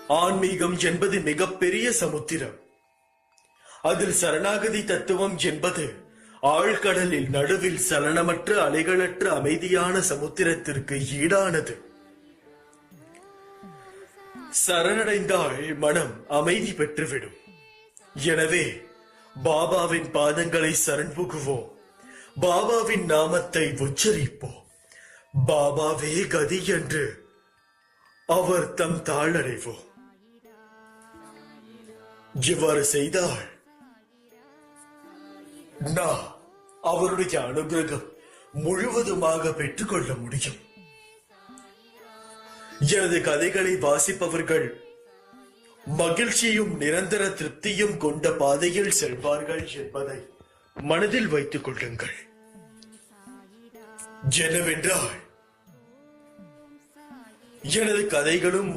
ஆன்மீகம் என்பது மிகப்பெரிய சமுத்திரம். அதில் சரணாகதி தத்துவம் என்பது ஆழ்கடலில் நடுவில் சலனமற்ற அலைகளற்ற அமைதியான சமுத்திரத்திற்கு ஈடானது. சரணடைந்தால் மனம் அமைதி பெற்றுவிடும். எனவே பாபாவின் பாதங்களை சரண் புகுவோம். பாபாவின் நாமத்தை உச்சரிப்போம். பாபாவே கதி என்று அவர் தம் தாழடைவோம். இவ்வாறு செய்தால் நான் அவருடைய அனுகிரகம் முழுவதுமாக பெற்றுக்கொள்ள முடியும். எனது கதைகளை வாசிப்பவர்கள் மகிழ்ச்சியும் நிரந்தர திருப்தியும் கொண்ட பாதையில் செல்வார்கள் என்பதை மனதில் வைத்துக் கொள்ளுங்கள். என்னவென்றால் எனது கதைகளும்